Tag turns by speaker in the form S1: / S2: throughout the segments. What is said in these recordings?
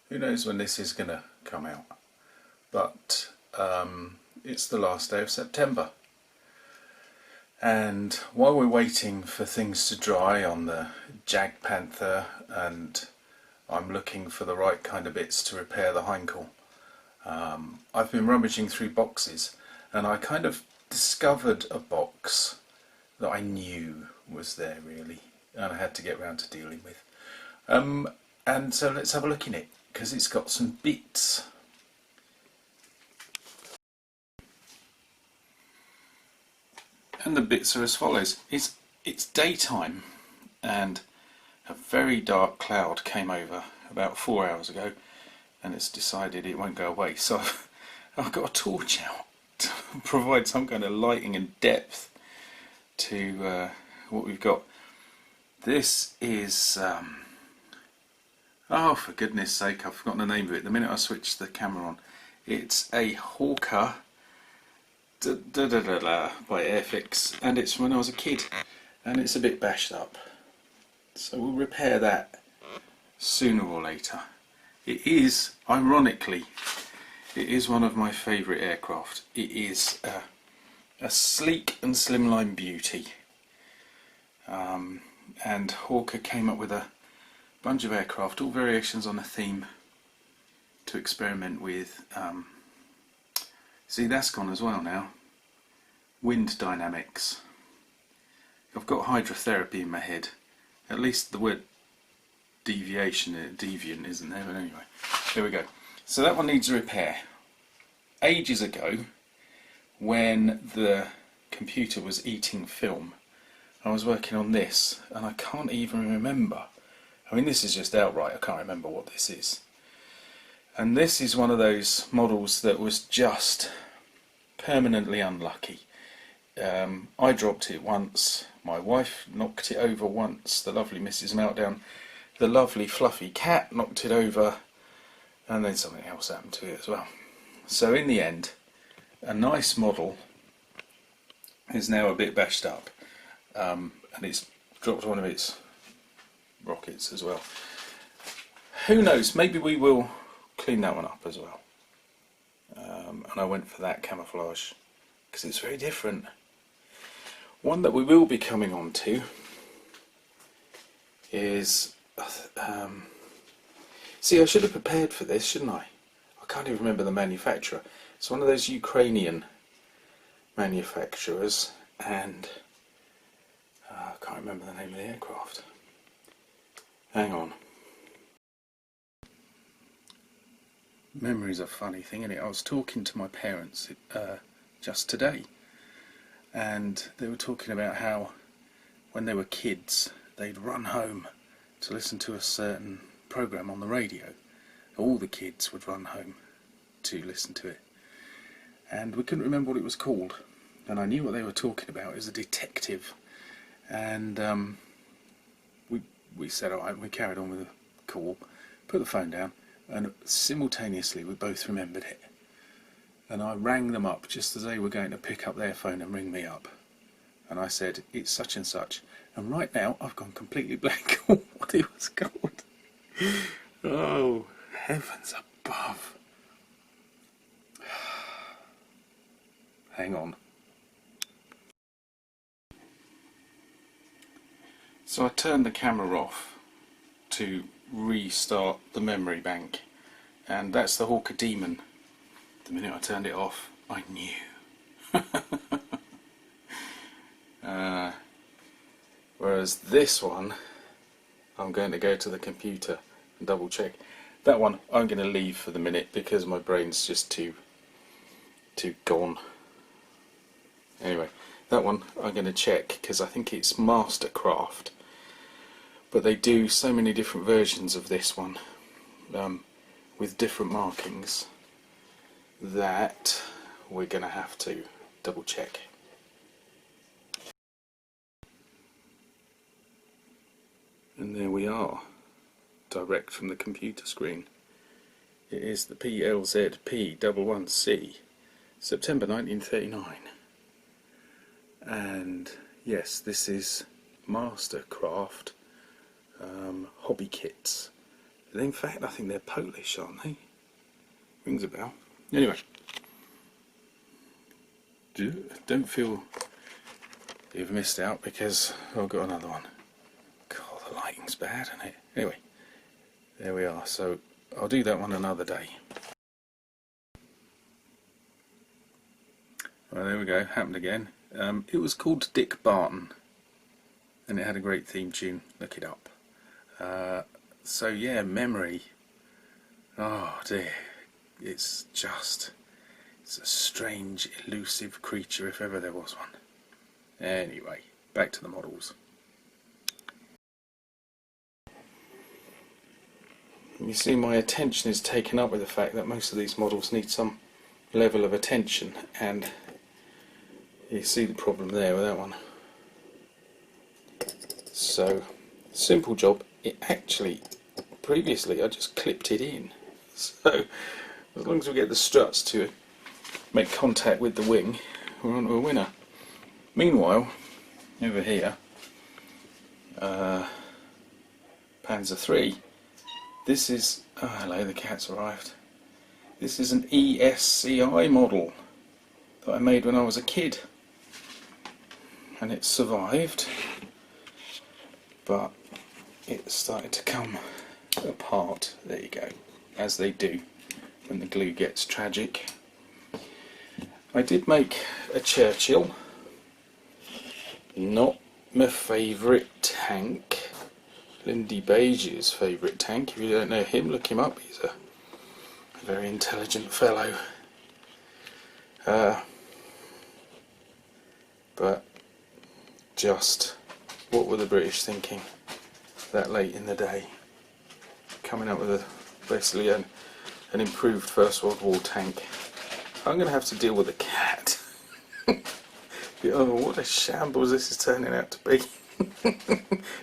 S1: Who knows when this is going to come out, but it's the last day of September. And while we're waiting for things to dry on the Jagdpanther, and I'm looking for the right kind of bits to repair the Heinkel, I've been rummaging through boxes, and I kind of discovered a box that I knew was there really, and I had to get round to dealing with. And so let's have a look in it, because it's got some bits. And the bits are as follows. It's daytime, and a very dark cloud came over about 4 hours ago, and it's decided it won't go away. So I've got a torch out to provide some kind of lighting and depth to what we've got. This is, oh for goodness sake, I've forgotten the name of it the minute I switched the camera on. It's a Hawker by Airfix, and it's from when I was a kid, and it's a bit bashed up. So we'll repair that sooner or later. It is, ironically, it is one of my favourite aircraft. It is a sleek and slimline beauty. And Hawker came up with a bunch of aircraft, all variations on a theme to experiment with. See, that's gone as well now. Wind dynamics. I've got hydrotherapy in my head. At least the word deviant isn't there, but anyway. There we go. So that one needs a repair. Ages ago, when the computer was eating film, I was working on this, and I can't even remember. I mean, this is just outright, I can't remember what this is. And this is one of those models that was just permanently unlucky. I dropped it once, my wife knocked it over once, the lovely Mrs. Meltdown, the lovely fluffy cat knocked it over, and then something else happened to it as well. So in the end, a nice model is now a bit bashed up, and it's dropped one of its rockets as well. Who knows, maybe we will clean that one up as well. And I went for that camouflage because it's very different. One that we will be coming on to is see, I should have prepared for this, shouldn't I? I can't even remember the manufacturer. It's one of those Ukrainian manufacturers, and I can't remember the name of the aircraft. Hang on. Memory's a funny thing, isn't it? I was talking to my parents just today, and they were talking about how when they were kids they'd run home to listen to a certain program on the radio. All the kids would run home to listen to it, and we couldn't remember what it was called, and I knew what they were talking about. It was a detective, and we said alright, we carried on with the call, put the phone down, and simultaneously we both remembered it. And I rang them up just as they were going to pick up their phone and ring me up. And I said, it's such and such. And right now I've gone completely blank on what it was called. Oh, heavens above. Hang on. So I turned the camera off to restart the memory bank, and that's the Hawker Demon. The minute I turned it off, I knew. Whereas this one, I'm going to go to the computer and double check. That one I'm going to leave for the minute because my brain's just too gone. Anyway, that one I'm going to check because I think it's Mastercraft. But they do so many different versions of this one with different markings that we're going to have to double check. And there we are, direct from the computer screen. It is the PLZ-P11C, September 1939. And yes, this is Mastercraft Hobby Kits In fact, I think they're Polish, aren't they? Rings a bell. Anyway, don't feel you've missed out because I've got another one. God, the lighting's bad, isn't it? Anyway, there we are. So I'll do that one another day. Well, there we go. Happened again. It was called Dick Barton, and it had a great theme tune. Look it up. So yeah, memory. Oh dear, it's a strange, elusive creature if ever there was one. Anyway, back to the models. You see, my attention is taken up with the fact that most of these models need some level of attention, and you see the problem there with that one. So, simple job. It actually, previously I just clipped it in. So, as long as we get the struts to make contact with the wing, we're on to a winner. Meanwhile, over here, Panzer III. This is, oh hello, the cat's arrived. This is an ESCI model that I made when I was a kid, and it survived, but it started to come apart. There you go, as they do when the glue gets tragic. I did make a Churchill, not my favourite tank. Lindy Beige's favourite tank. If you don't know him, look him up. He's a very intelligent fellow. But just, what were the British thinking that late in the day? Coming up with basically an improved First World War tank. I'm going to have to deal with a cat. Oh, what a shambles this is turning out to be.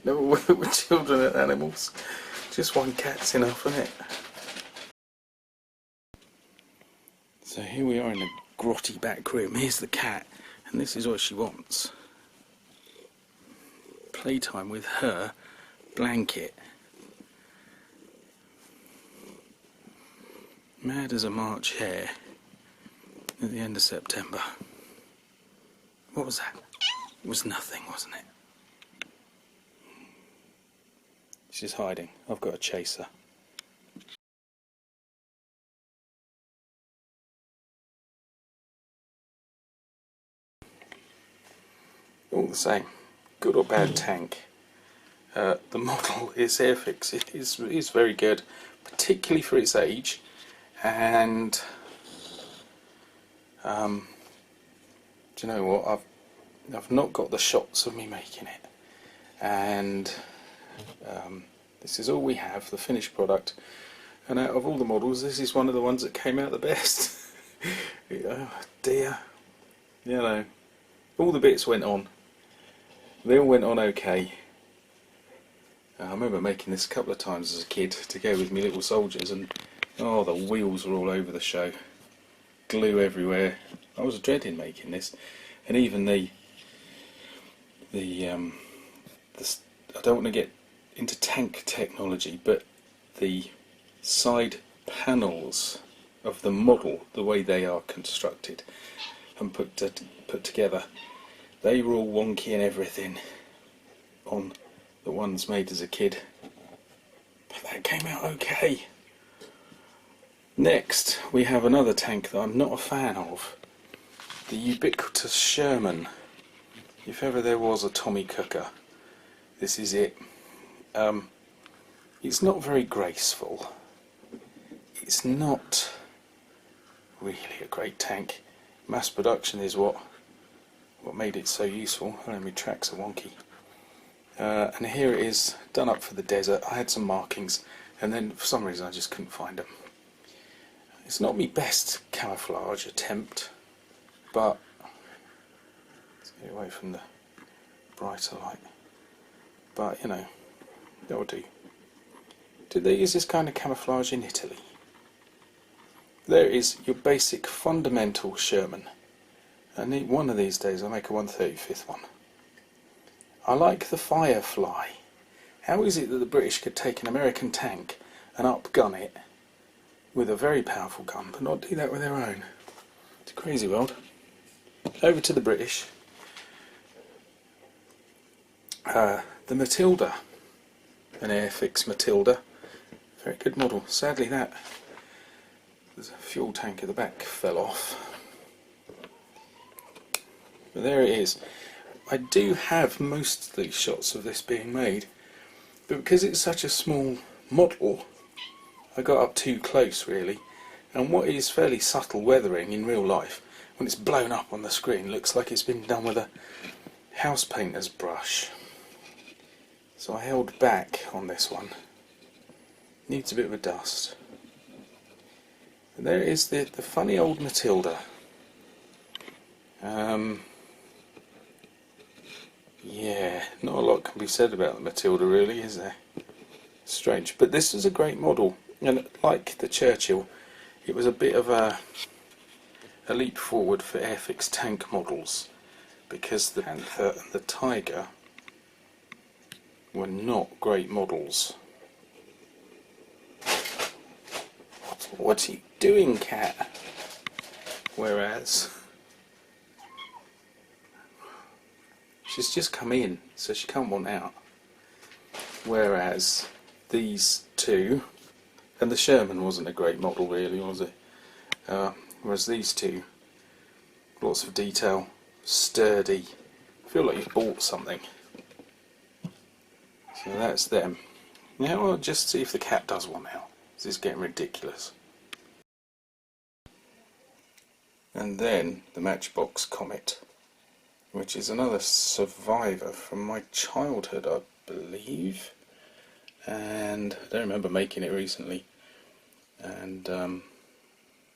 S1: Never work with children and animals. Just one cat's enough, isn't it? So here we are in a grotty back room. Here's the cat, and this is what she wants. Playtime with her blanket. Mad as a March hare at the end of September. What was that? It was nothing, wasn't it? She's hiding. I've got to chase her. All the same, good or bad tank, the model, its Airfix, is very good, particularly for its age, and do you know what? I've not got the shots of me making it, and this is all we have, the finished product, and out of all the models this is one of the ones that came out the best. Oh dear, you know, all the bits went on, they all went on okay. I remember making this a couple of times as a kid to go with me little soldiers, and oh, the wheels were all over the show, glue everywhere. I was dreading making this, and even the I don't want to get into tank technology, but the side panels of the model, the way they are constructed and put together, they were all wonky and everything on the ones made as a kid, but that came out okay. Next we have another tank that I'm not a fan of, the ubiquitous Sherman. If ever there was a Tommy Cooker, this is it. It's not very graceful. It's not really a great tank. Mass production is what made it so useful. I know my tracks are wonky. And here it is, done up for the desert. I had some markings, and then for some reason I just couldn't find them. It's not my best camouflage attempt, but let's get away from the brighter light. But you know, that'll do. Did they use this kind of camouflage in Italy? There is your basic fundamental Sherman. And one of these days I'll make a 1/35 one. I like the Firefly. How is it that the British could take an American tank and upgun it with a very powerful gun, but not do that with their own. It's a crazy world. Over to the British. The Matilda, an Airfix Matilda, very good model. Sadly there's a fuel tank at the back fell off. But there it is. I do have most of these shots of this being made, but because it's such a small model, I got up too close really, and what is fairly subtle weathering in real life, when it's blown up on the screen, looks like it's been done with a house painter's brush. So I held back on this one. Needs a bit of a dust. And there is the funny old Matilda. Yeah, not a lot can be said about the Matilda really, is there? Strange, but this is a great model, and like the Churchill, it was a bit of a leap forward for Airfix tank models, because the Panther and the Tiger were not great models. What are you doing, cat? Whereas she's just come in, so she can't want out. Whereas these two, and the Sherman wasn't a great model really, was it? Whereas these two, lots of detail, sturdy, feel like you've bought something. So that's them. Now I'll just see if the cat does one out. This is getting ridiculous. And then the Matchbox Comet, which is another survivor from my childhood, I believe. And I don't remember making it recently. And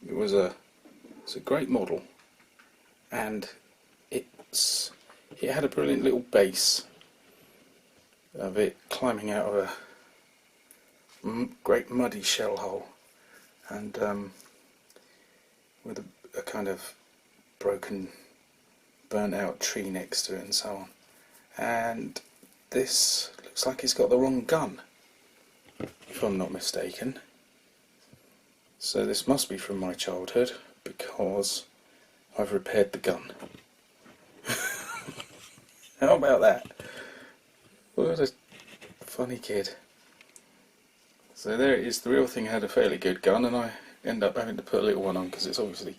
S1: it was a great model, and it had a brilliant little base of it climbing out of a great muddy shell hole, and with a kind of broken, burnt out tree next to it and so on. And this looks like it's got the wrong gun, if I'm not mistaken. So this must be from my childhood, because I've repaired the gun. How about that? What a funny kid. So there it is. The real thing had a fairly good gun, and I end up having to put a little one on because it's obviously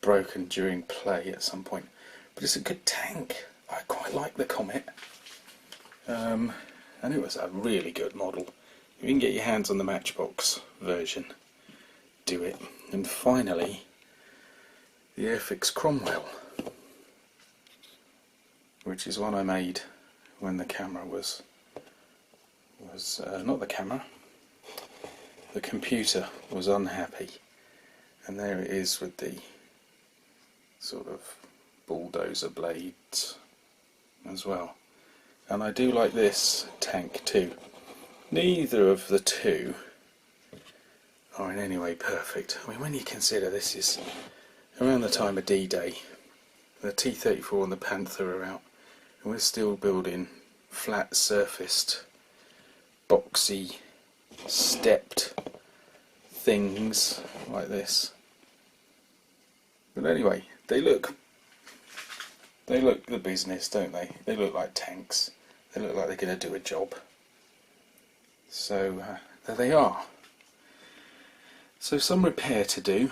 S1: broken during play at some point. But it's a good tank. I quite like the Comet. And it was a really good model. If you can get your hands on the Matchbox version, do it. And finally, the Airfix Cromwell, which is one I made when the camera was not the camera, the computer was unhappy, and there it is with the sort of bulldozer blades as well. And I do like this tank too. Neither of the two are in any way perfect. I mean, when you consider this is around the time of D-Day, the T-34 and the Panther are out, and we're still building flat surfaced, boxy, stepped things like this. But anyway, they look the business, don't they? They look like tanks. They look like they're going to do a job. So there they are. So some repair to do,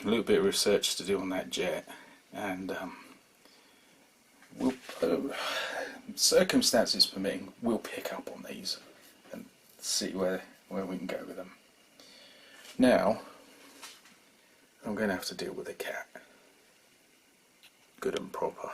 S1: a little bit of research to do on that jet, and circumstances permitting, we'll pick up on these and see where we can go with them. Now, I'm going to have to deal with a cat. Good and proper.